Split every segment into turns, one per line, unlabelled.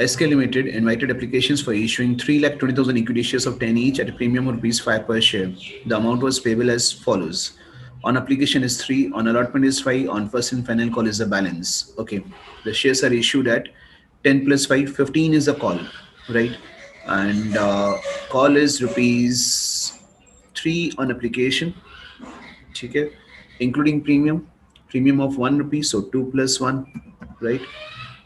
SK Limited invited applications for issuing 3,20,000 equity shares of 10 each at a premium of rupees 5 per share. The amount was payable as follows. On application is 3, on allotment is 5, on first and final call is the balance. Okay. The shares are issued at 10 plus 5, 15 is the call, right? And call is rupees 3 on application, okay, including premium of 1 rupee, so 2 plus 1, right?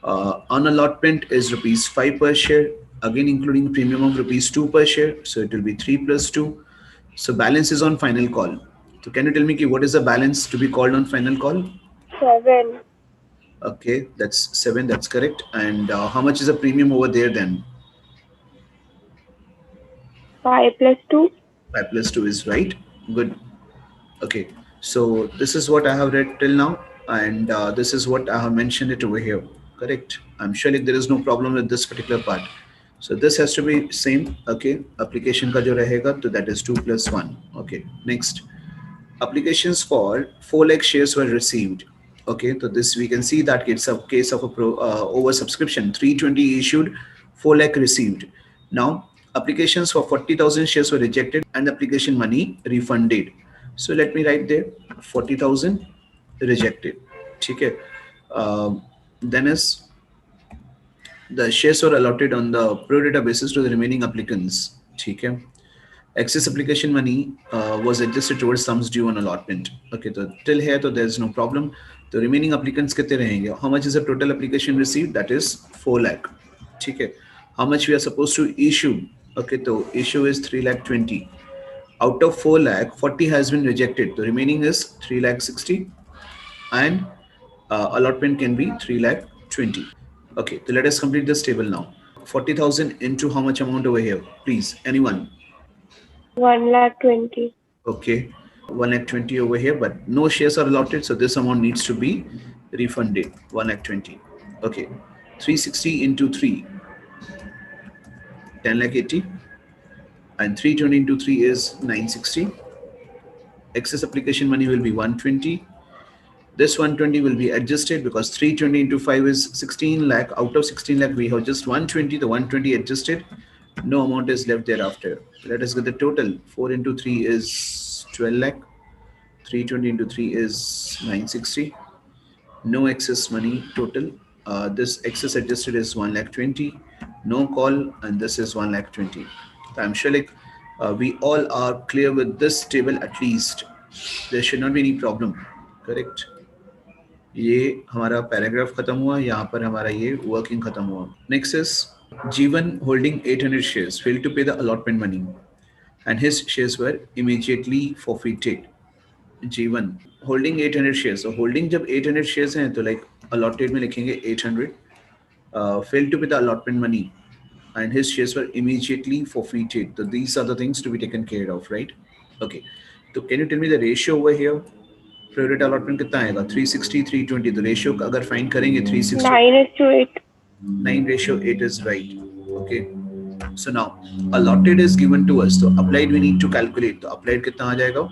On allotment is rupees 5 per share, again including premium of rupees 2 per share, so it will be 3 plus 2. So balance is on final call. So can you tell me what is the balance to be called on final call?
7.
Okay, that's 7, that's correct. And how much is the premium over there then?
5 plus 2.
5 plus 2 is right. Good. Okay, so this is what I have read till now, and this is what I have mentioned it over here. Correct. I'm sure like there is no problem with this particular part. So this has to be same. Okay, application ka jo rahega, so that is 2 plus 1. Okay, next. Applications for 4 lakh shares were received. Okay, so this we can see that it's a case of a oversubscription. 320 issued, 4 lakh received. Now, applications for 40,000 shares were rejected and application money refunded. So let me write there 40,000 rejected. Okay. Then is the shares were allotted on the prorata basis to the remaining applicants. Okay. Excess application money was adjusted towards sums due on allotment. Okay, so till here, so there's no problem. The remaining applicants कितने रहेंगे? How much is the total application received? That is 4 lakh. ठीक है. How much we are supposed to issue? Okay, so issue is 3 lakh 20. Out of 4 lakh, 40 has been rejected. The remaining is 3 lakh 60, and allotment can be 3 lakh 20. Okay, so let us complete this table now. 40,000 into how much amount over here? Please, anyone?
1 lakh 20.
Okay, 1 lakh 20 over here, but no shares are allotted, so this amount needs to be refunded. 1 lakh 20. Okay, 360 into 3, 10 lakh 80, and 320 into 3 is 960. Excess application money will be 120. This 120 will be adjusted because 320 into 5 is 16 lakh. Out of 16 lakh, we have just 120. The 120 adjusted. No amount is left thereafter. Let us get the total. 4 into 3 is 12 lakh. 320 into 3 is 960. No excess money total. This excess adjusted is 1 lakh 20. No call, and this is 1 lakh 20. I'm sure like we all are clear with this table at least. There should not be any problem. Correct. ये हमारा paragraph खत्म हुआ, यहाँ पर हमारा ये working खत्म हुआ. Next is Jeevan holding 800 shares failed to pay the allotment money and his shares were immediately forfeited. Jeevan holding 800 shares. So holding जब 800 shares हैं तो like allotted में लिखेंगे 800. Failed to pay the allotment money and his shares were immediately forfeited. So these are the things to be taken care of, right? Okay. So can you tell me the ratio over here? Prorata allotment कितना आएगा? 360, 320. The ratio अगर find करेंगे 360.
9:8.
9 ratio 8 is right. Okay. So now allotted is given to us. So applied we need to calculate. तो applied कितना आ जाएगा?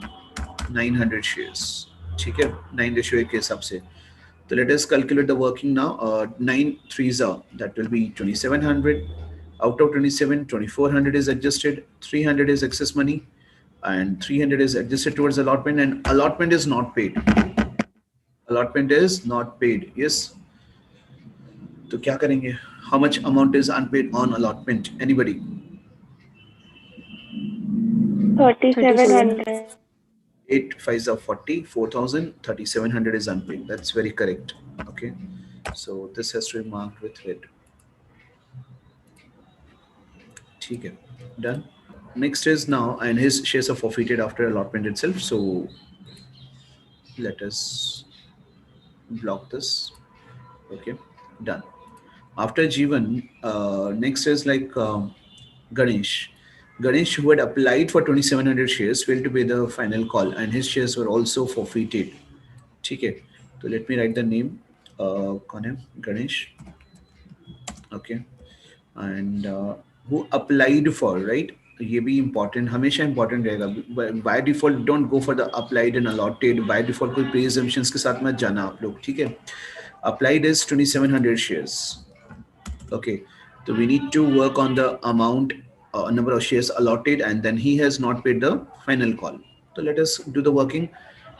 900 shares. ठीक है? 9 ratio 8 के हिसाब से. So let us calculate the working now. 9 threes are, that will be 2700. Out of 27, 2400 is adjusted. 300 is excess money. And 300 is adjusted towards allotment, and allotment is not paid. Allotment is not paid. Yes. तो क्या करेंगे? How much amount is unpaid on allotment? Anybody?
3,700.
8 5s are 40, 4,000, 3,700 is unpaid. That's very correct. Okay. So this has to be marked with red. ठीक है. Done. Next is now, and his shares are forfeited after allotment itself. So let us block this. Okay, done. After Jeevan, next is like Ganesh. Ganesh, who had applied for 2,700 shares, failed to pay the final call, and his shares were also forfeited. ठीक है. So let me write the name. कौन है? Ganesh. Okay, and who applied for, right? ये भी important, हमेशा important रहेगा. By default don't go for the applied and allotted. By default कोई pre-assumptions के साथ मत जाना आप लोग. ठीक है. Applied is 2,700 shares. Okay. So we need to work on the amount, number of shares allotted, and then he has not paid the final call. So let us do the working.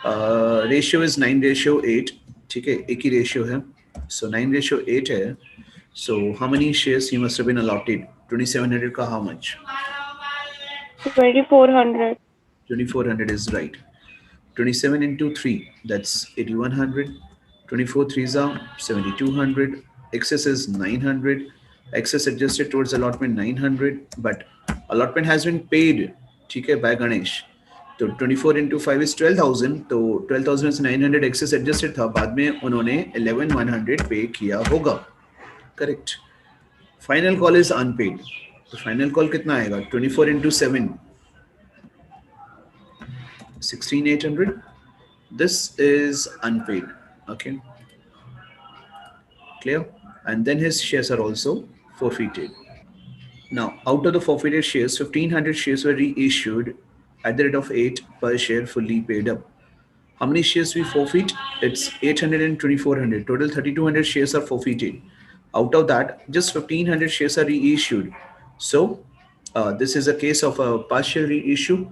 Ratio is 9:8. ठीक है, एक ही ratio है. So 9:8 है. So how many shares he must have been allotted? 2700 का how much?
2400.
2400 is right. 27 into 3, that's 8100. 24 threes are 7200. Excess is 900. Excess adjusted towards allotment 900, but allotment has been paid, ठीक है, by Ganesh. तो 24 into 5 is 12,000. तो 12,000 is 900 excess adjusted था, बाद में उन्होंने 11,100 पे किया होगा. Correct. Final call is unpaid. तो final call कितना आएगा? 24 into 7, 16,800. This is unpaid. Okay, clear? And then his shares are also forfeited. Now, out of the forfeited shares, 1,500 shares were reissued at the rate of 8 per share, fully paid up. How many shares we forfeit? It's 800 and 2,400. Total 3,200 shares are forfeited. Out of that, just 1,500 shares are reissued. So, this is a case of a partial reissue.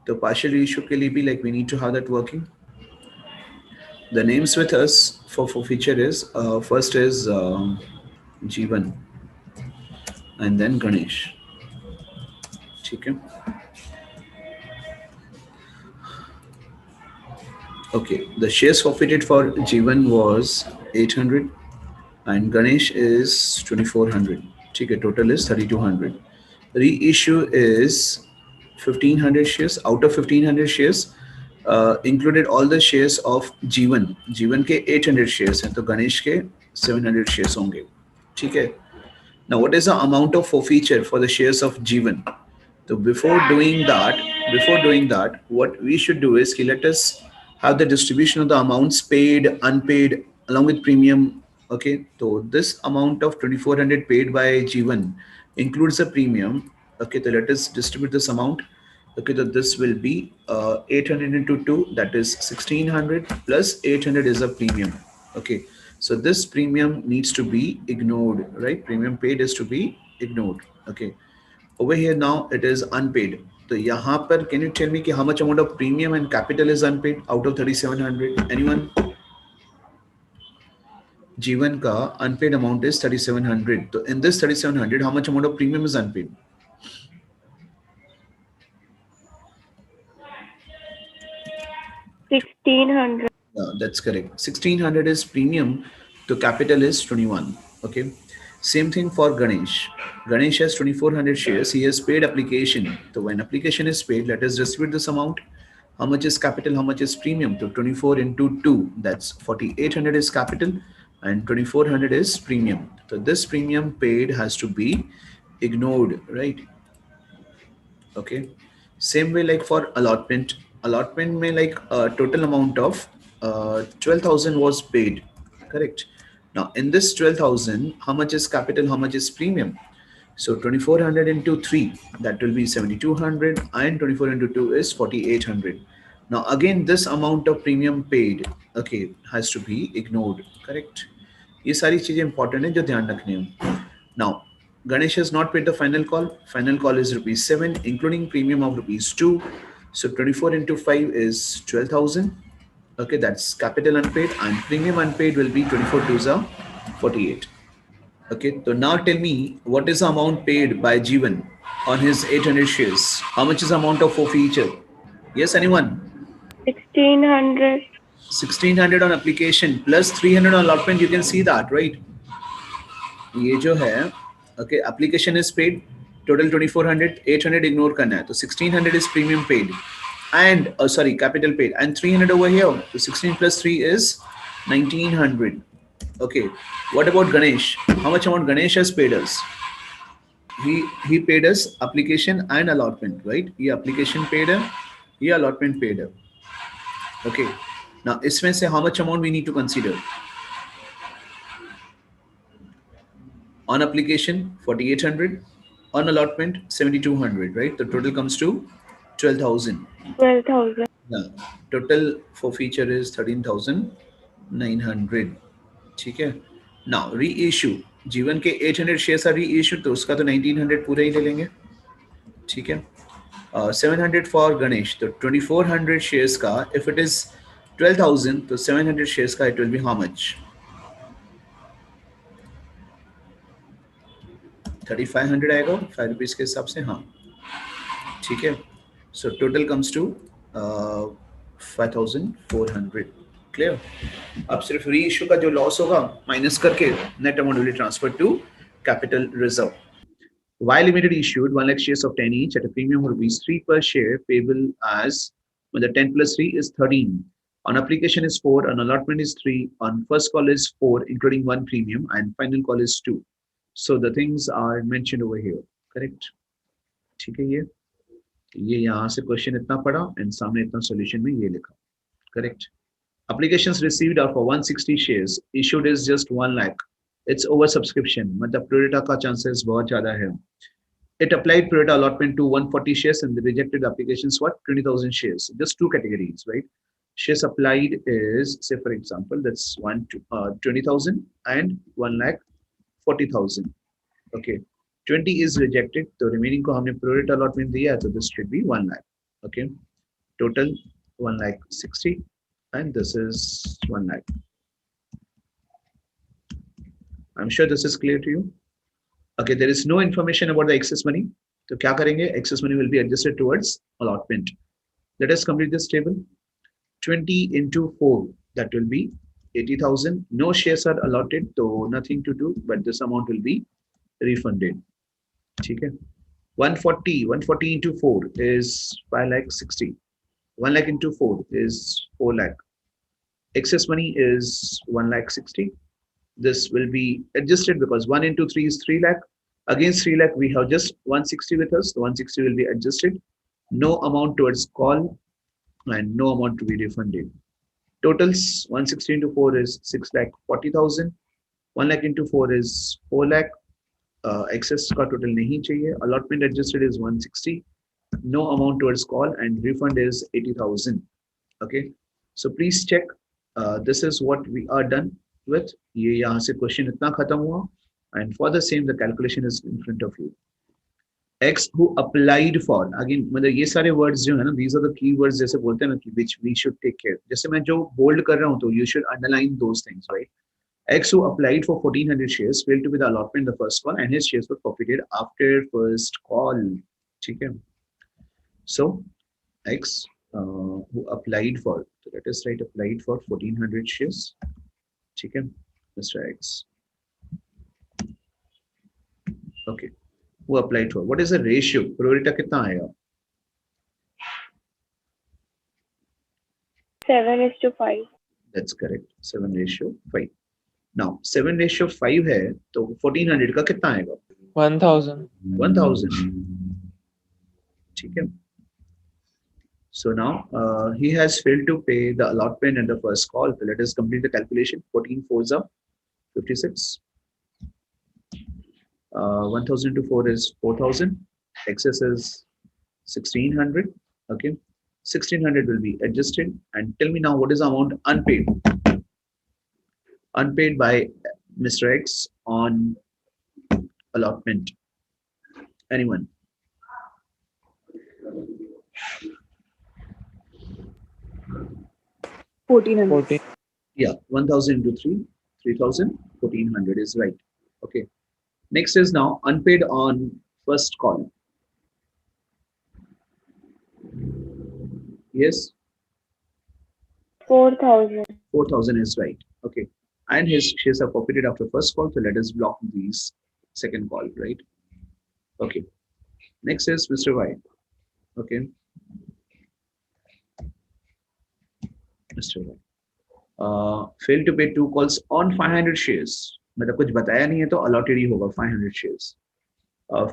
The partial reissue के लिए भी, like, we need to have that working. The names with us for forfeiture is, first is Jeevan and then Ganesh. ठीक है. Okay, the shares forfeited for Jeevan was 800 and Ganesh is 2,400. ठीक है, total is 3,200. Reissue is 1,500 shares. Out of 1,500 shares, included all the shares of Jeevan. Jeevan के 800 shares हैं, तो Ganesh के 700 shares होंगे. ठीक है. Now, what is the amount of forfeiture for the shares of Jeevan? So before doing that, what we should do is let us have the distribution of the amounts paid, unpaid, along with premium. Okay, so this amount of 2,400 paid by Jeevan includes a premium. Okay, so let us distribute this amount. Okay, so this will be 800 into 2, that is 1,600 plus 800 is a premium. Okay, so this premium needs to be ignored, right? Premium paid is to be ignored. Okay, over here now it is unpaid. So यहाँ पर can you tell me कि how much amount of premium and capital is unpaid out of 3,700? Anyone? जीवन का unpaid amount is 3,700. So in this 3,700, how much amount of premium is unpaid?
1600.
That's correct. 1,600 is premium, to capital is 21. Okay. Same thing for Ganesh. Ganesh has 2,400 shares. He has paid application. So when application is paid, let us distribute this amount. How much is capital? How much is premium? So 24 into 2, that's 4,800 is capital and 2,400 is premium. So this premium paid has to be ignored, right? Okay. Same way like for allotment may like total amount of 12,000 was paid, correct? Now in this 12,000, how much is capital, how much is premium? So 2,400 into 3, that will be 7,200 and 24 into 2 is 4,800. Now again this amount of premium paid, okay, has to be ignored, correct? ये सारी चीजें important है जो ध्यान रखनी है. Now, Ganesh has not paid the final call. Final call is rupees 7, including premium of rupees 2. So 24 into 5 is 12,000. Okay, that's capital unpaid, and premium unpaid will be 24 twos are 48. Okay, so now tell me what is the amount paid by Jeevan on his 800 shares? How much is the amount of forfeiture? Yes, anyone?
1600.
1,600 on application plus 300 on allotment. You can see that, right? ये जो है, okay, application is paid, total 2,400, 800 ignore करना है, तो 1,600 is premium paid and sorry, capital paid, and 300 over here. So 16 plus 3 is 1,900. Okay, what about Ganesh? How much amount Ganesh has paid us? He paid us application and allotment, right? ये application paid है, ये allotment paid है. Okay, now इसमें से how much amount we need to consider? On application 4,800, on allotment 7,200, right? The total comes to 12,000.
12,000.
Yeah. Total for feature is 13,900. ठीक है. Now री issue, जीवन के 800 शेयर्स आर री इशू, तो उसका तो 1900 पूरा ही ले लेंगे, ठीक है. 700 फॉर गणेश, तो 2400 शेयर्स का, इफ इट इज 12,000, तो 700 शेयर्स का it will be how much? 3500 आएगा 5 रुपीज के हिसाब से, हाँ, ठीक है. So total comes to 5400. Clear. अब सिर्फ री इशू का जो लॉस होगा माइनस करके net amount will transfer to capital reserve. Y Limited issued 1 lakh shares of 10 each at a premium of rupees 3 per share payable as when the 10 plus 3 is 13. On application is 4, on allotment is 3, on first call is 4, including one premium, and final call is 2. So the things are mentioned over here. Correct? ठीक है. ये यहाँ से question इतना पढ़ा and सामने इतना solution में ये लिखा. Correct. Applications received are for 160 shares. Issued is just 1 lakh. It's over subscription. मतलब Prorata का chances बहुत ज़्यादा है. It applied Prorata allotment to 140 shares and the rejected applications what? 20,000 shares. Just two categories, right? Shares applied is, say for example, that's 20,000 and 1 lakh 40,000. Okay. 20 is rejected. तो remaining को हमने Prorata allotment दिया है, तो this should be 1 lakh. Okay. Total 1 lakh 60. And this is 1 lakh. I'm sure this is clear to you. Okay, there is no information about the excess money. So क्या करेंगे? Excess money will be adjusted towards allotment. Let us complete this table. 20 into 4, that will be 80,000. No shares are allotted, so nothing to do, but this amount will be refunded. Okay. 140 into 4 is 5 lakh 60. 1 lakh into 4 is 4 lakh. Excess money is 1 lakh 60. This will be adjusted because 1 into 3 is 3 lakh. Against 3 lakh, we have just 160 with us. The 160 will be adjusted. No amount towards call and no amount to be refunded. Totals 160 into 4 is 6 lakh 40,000. 1 lakh into 4 is 4 lakh. Excess का total नहीं चाहिए. Allotment adjusted is 160. No amount towards call and refund is 80,000. Okay. So please check. This is what we are done with. ये यहाँ से question इतना खत्म हुआ. And for the same, the calculation is in front of you. X who applied for, again मतलब ये सारे words जो है ना, these are the key words जैसे बोलते हैं ना कि which we should take care. जैसे मैं जो bold कर रहा हूँ तो you should underline those things, right? X who applied for 1400 shares failed to be the allotment the first call and his shares were forfeited after first call. ठीक है. So X who applied for, so let us write applied for 1400 shares. ठीक है, Mr. X. Okay. Who applied for? What is the ratio? Prorata कितना आएगा?
7:5.
That's correct. 7:5. Now 7:5 है तो 1400 का कितना आएगा?
1,000.
1000. ठीक है. So now he has failed to pay the allotment and the first call. So let us complete the calculation. 14 4s are 56. 1,000 to 4 is 4,000. Excess is 1,600. Okay. 1,600 will be adjusted. And tell me now what is the amount unpaid? Unpaid by Mr. X on allotment. Anyone?
1,400.
14.
Yeah, 1,000 into 3, 3,000, 1,400 is right. Okay. Next is now unpaid on first call. Yes,
4,000.
4,000 is right. Okay. And his shares are forfeited after first call. So let us block these second call, right? Okay. Next is Mr. Y. Okay. Mr. Y. Failed to pay 2 calls on 500 shares. मतलब कुछ बताया नहीं है तो allotted ही होगा 500 shares.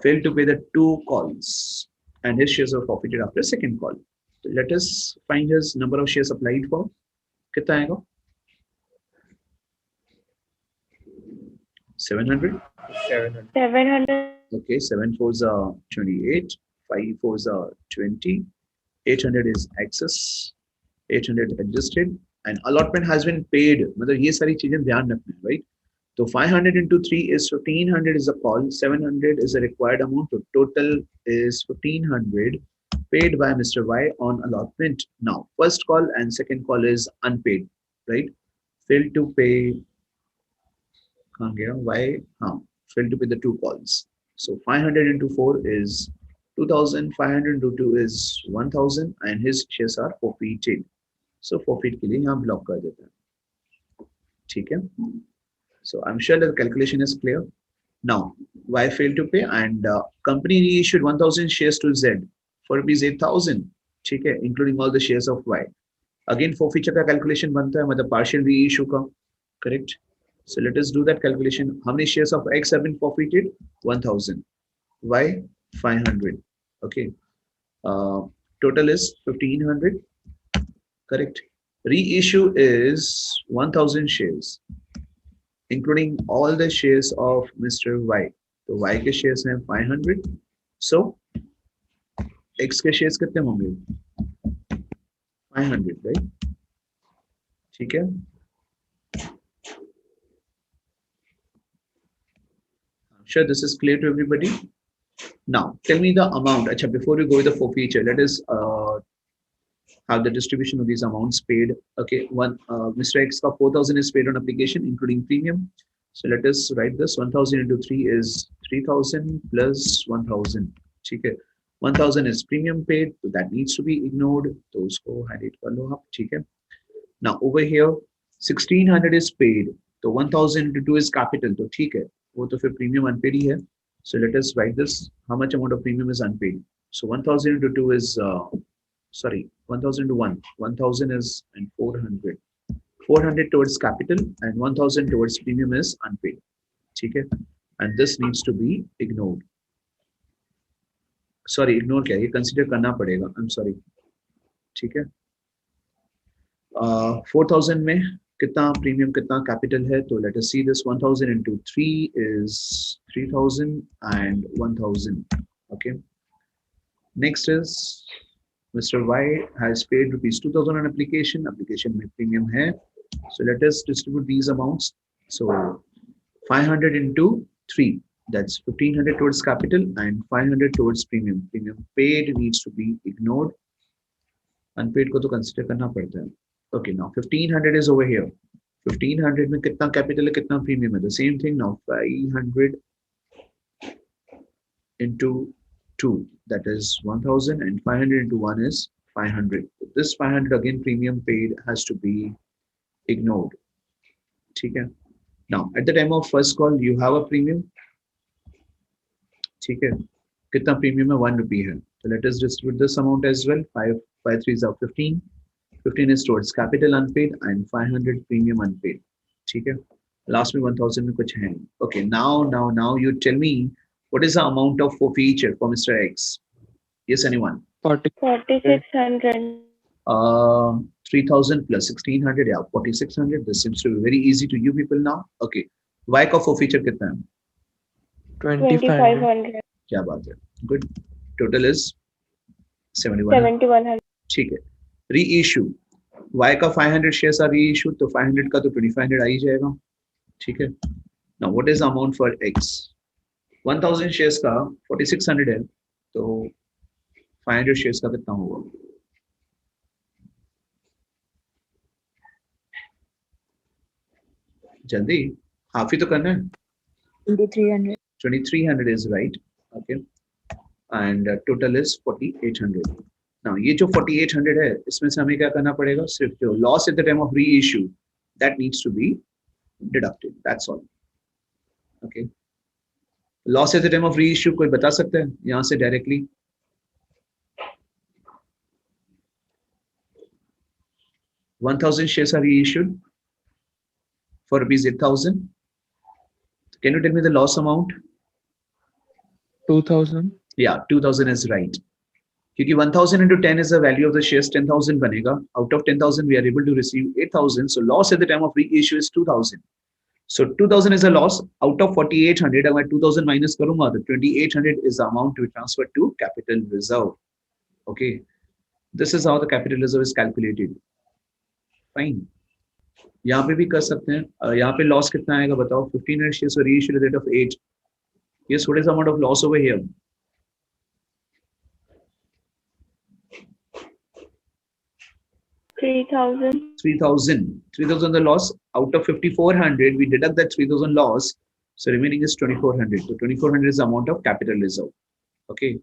Failed to pay the 2 calls and his shares are forfeited after second call. So let us find his number of shares applied for. कितना आएगा? 700.
700.
700.
Okay, 7 4s are 28, 5 4s are 20, 800 is excess, 800 adjusted, and allotment has been paid. मतलब ये सारी चीजें ध्यान रखना है, right? So 500 into 3 is 1500 is a call, 700 is a required amount. So total is 1500 paid by Mr. Y on allotment. Now, first call and second call is unpaid, right? Failed to pay, Y, failed to pay the two calls. So 500 into 4 is 2000, 500 into 2 is 1000 and his shares are forfeited. So forfeit के लिए यहाँ block कर देते हैं, ठीक है? So I'm sure that the calculation is clear. Now, Y failed to pay and company reissued 1000 shares to Z for rupees 8000, ठीक है, including all the shares of Y. Again, forfeiture का calculation बनता है, मतलब partial reissue का, correct? So let us do that calculation. How many shares of X have been forfeited? 1000. Y 500. Okay. Total is 1500. Correct. Reissue is 1000 shares, including all the shares of Mr. Y. So Y के shares हैं 500. So X के shares कितने होंगे? 500, right? ठीक है. I'm sure this is clear to everybody. Now, tell me the amount. Achha, before we go with the forfeiture, let us have the distribution of these amounts paid. Okay, Mr. X ka 4000 is paid on application, including premium. So let us write this. 1000 into 3 is 3000 plus 1000. Okay, 1000 is premium paid, so that needs to be ignored. So usko highlight kar lo aap, okay. Now over here, 1600 is paid. So 1000 into 2 is capital. So okay, वो तो फिर premium unpaid ही है. So let us write this. How much amount of premium is unpaid? So 1000 into 2 is 1000 to 1. 1000 is and 400. 400 towards capital and 1000 towards premium is unpaid. Okay? And this needs to be ignored. Sorry, ignore क्या? ये consider करना पड़ेगा. I'm sorry. ठीक है? 4000 में कितना premium कितना capital है? तो let us see this. 1000 into 3 is 3000 and 1000. Okay. Next is Mr. Y has paid rupees 2000 on application. Application में premium है. So let us distribute these amounts. So 500 into 3, that's 1500 towards capital and 500 towards premium. Premium paid needs to be ignored. Unpaid को तो consider करना पड़ता है. Okay, now 1500 is over here. 1500 में कितना capital है, कितना premium है? The same thing now. 500 into 2, that is 1000, and 500 into 1 is 500. This 500 again premium paid has to be ignored. Okay. Now at the time of first call you have a premium. Okay. Kitna premium है? 1 rupee है. So let us distribute this amount as well. 5 3s are 15. 15 is towards capital unpaid and 500 premium unpaid. Okay. Last में 1000 में कुछ है. Okay. Now you tell me what is the amount of forfeiture for Mr. X? Yes, anyone?
4600.
3000 plus 1600, yeah, 4600. This seems to be very easy to you people now. Okay. Y का forfeiture कितना है?
2500.
क्या बात है? Good. Total is 7100. ठीक है. Reissue. Y का 500 shares are reissued, तो 500 का तो 2500 आ ही जाएगा. ठीक है. Now what is the amount for X? 1000 shares का 4600 है, तो 500 shares का कितना होगा? जल्दी, हाफ ही तो करना है.
2300.
2300 is right. Okay. And total is 4800. Now ये जो 4800 है, इसमें से हमें क्या करना पड़ेगा? सिर्फ जो loss at the time of reissue, that needs to be deducted. That's all. Okay. Loss at the time of reissue कोई बता सकता है यहाँ से directly? $1000 shares are reissued for rupees 8000. Can you tell me the loss amount?
2000.
Yeah, 2000 is right. क्योंकि 1000 into 10 is the value of the shares, 10,000 बनेगा. Out of 10,000 we are able to receive 8,000. So loss at the time of reissue is 2,000. So 2,000 is a loss. Out of 4,800, अगर 2,000 minus करूँगा तो 2,800 is the amount to be transferred to capital reserve. Okay, this is how the capital reserve is calculated. Fine. यहाँ पे भी कर सकते हैं। यहाँ पे लॉस कितना आएगा बताओ? 1500 shares were reissued at the rate of 8. Yes, what is the amount of loss over here?
3,000.
3,000. 3,000 the loss. Out of 5,400, we deduct that 3,000 loss. So remaining is 2,400. So 2,400 is the amount of capital reserve. Okay.